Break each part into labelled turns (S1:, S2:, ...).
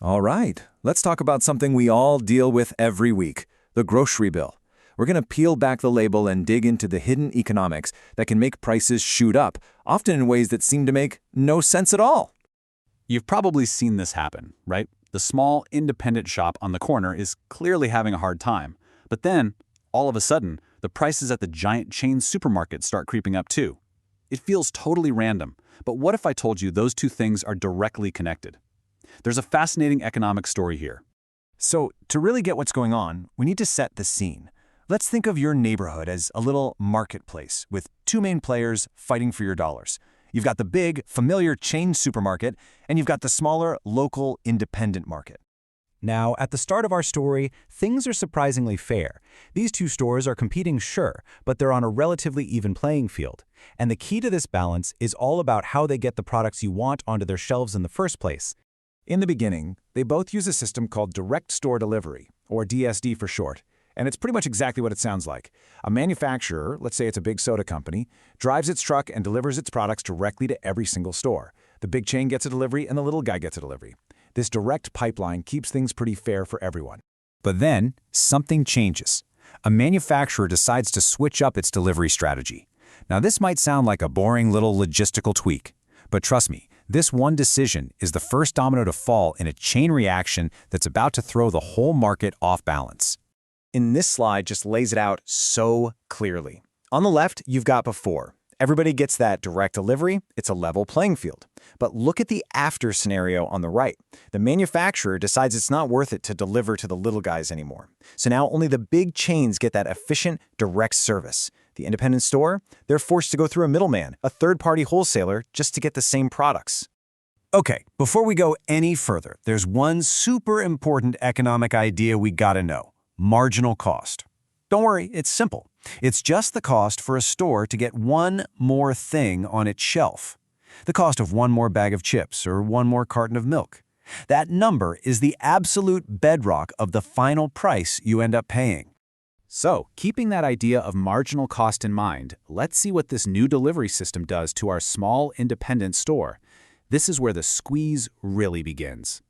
S1: All right, let's talk about something we all deal with every week, the grocery bill. We're going to peel back the label and dig into the hidden economics that can make prices shoot up, often in ways that seem to make no sense at all.
S2: You've probably seen this happen, right? The small, independent shop on the corner is clearly having a hard time. But then, all of a sudden, the prices at the giant chain supermarket start creeping up too. It feels totally random, but what if I told you those two things are directly connected? There's a fascinating economic story here.
S1: So, to really get what's going on, we need to set the scene. Let's think of your neighborhood as a little marketplace with two main players fighting for your dollars. You've got the big, familiar chain supermarket, and you've got the smaller, local, independent market.
S3: Now, at the start of our story, things are surprisingly fair. These two stores are competing, sure, but they're on a relatively even playing field. And the key to this balance is all about how they get the products you want onto their shelves in the first place.
S1: In the beginning, they both use a system called direct store delivery, or DSD for short. And it's pretty much exactly what it sounds like. A manufacturer, let's say it's a big soda company, drives its truck and delivers its products directly to every single store. The big chain gets a delivery and the little guy gets a delivery. This direct pipeline keeps things pretty fair for everyone.
S3: But then, something changes. A manufacturer decides to switch up its delivery strategy. Now, this might sound like a boring little logistical tweak, but trust me, this one decision is the first domino to fall in a chain reaction that's about to throw the whole market off balance.
S1: In this slide just lays it out so clearly. On the left, you've got before. Everybody gets that direct delivery. It's a level playing field. But look at the after scenario on the right. The manufacturer decides it's not worth it to deliver to the little guys anymore. So now only the big chains get that efficient, direct service. The independent store, they're forced to go through a middleman, a third-party wholesaler, just to get the same products.
S3: Okay, before we go any further, there's one super important economic idea we gotta know. Marginal cost. Don't worry, it's simple. It's just the cost for a store to get one more thing on its shelf. The cost of one more bag of chips or one more carton of milk. That number is the absolute bedrock of the final price you end up paying.
S2: So, keeping that idea of marginal cost in mind, let's see what this new delivery system does to our small independent store. This is where the squeeze really begins.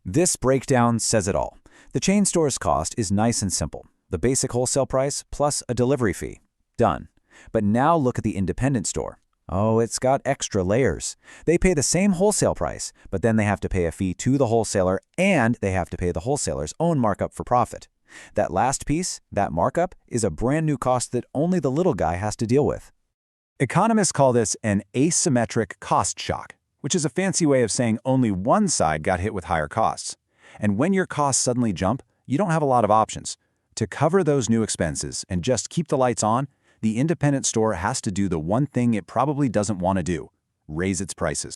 S3: This breakdown says it all. The chain store's cost is nice and simple. The basic wholesale price plus a delivery fee. Done. But now look at the independent store. Oh, it's got extra layers. They pay the same wholesale price, but then they have to pay a fee to the wholesaler and they have to pay the wholesaler's own markup for profit. That last piece, that markup, is a brand new cost that only the little guy has to deal with. Economists call this an asymmetric cost shock, which is a fancy way of saying only one side got hit with higher costs. And when your costs suddenly jump, you don't have a lot of options. To cover those new expenses and just keep the lights on, the independent store has to do the one thing it probably doesn't want to do: raise its prices.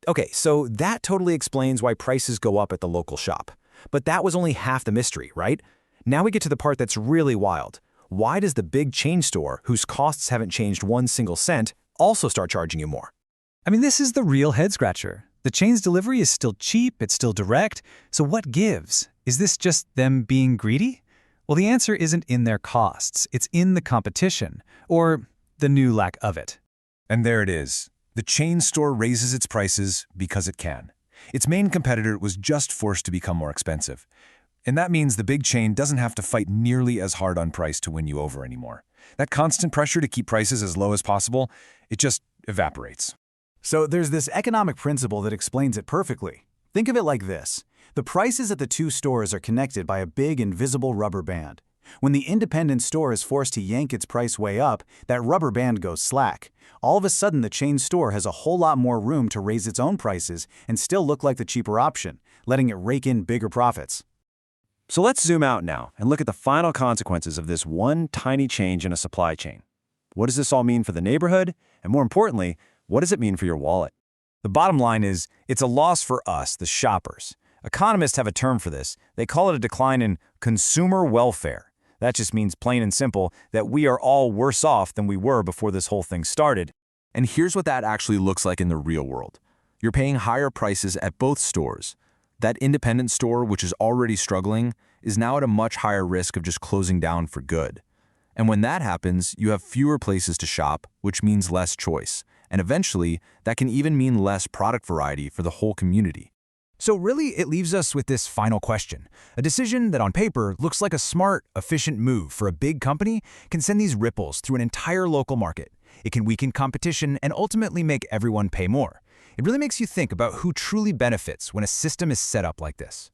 S3: Okay, so that totally explains why prices go up at the local shop. But that was only half the mystery, right? Now we get to the part that's really wild. Why does the big chain store, whose costs haven't changed 1 single cent, also start charging you more?
S4: I mean, this is the real head-scratcher. The chain's delivery is still cheap, it's still direct, so what gives? Is this just them being greedy? Well, the answer isn't in their costs, it's in the competition, or the new lack of it.
S1: And there it is. The chain store raises its prices because it can. Its main competitor was just forced to become more expensive. And that means the big chain doesn't have to fight nearly as hard on price to win you over anymore. That constant pressure to keep prices as low as possible, it just evaporates.
S3: So there's this economic principle that explains it perfectly. Think of it like this. The prices at the two stores are connected by a big invisible rubber band. When the independent store is forced to yank its price way up, that rubber band goes slack. All of a sudden, the chain store has a whole lot more room to raise its own prices and still look like the cheaper option, letting it rake in bigger profits.
S1: So let's zoom out now and look at the final consequences of this one tiny change in a supply chain. What does this all mean for the neighborhood? And more importantly, what does it mean for your wallet? The bottom line is, it's a loss for us, the shoppers. Economists have a term for this. They call it a decline in consumer welfare. That just means, plain and simple, that we are all worse off than we were before this whole thing started. And here's what that actually looks like in the real world. You're paying higher prices at both stores. That independent store, which is already struggling, is now at a much higher risk of just closing down for good. And when that happens, you have fewer places to shop, which means less choice. And eventually, that can even mean less product variety for the whole community. So really, it leaves us with this final question. A decision that on paper looks like a smart, efficient move for a big company can send these ripples through an entire local market. It can weaken competition and ultimately make everyone pay more. It really makes you think about who truly benefits when a system is set up like this.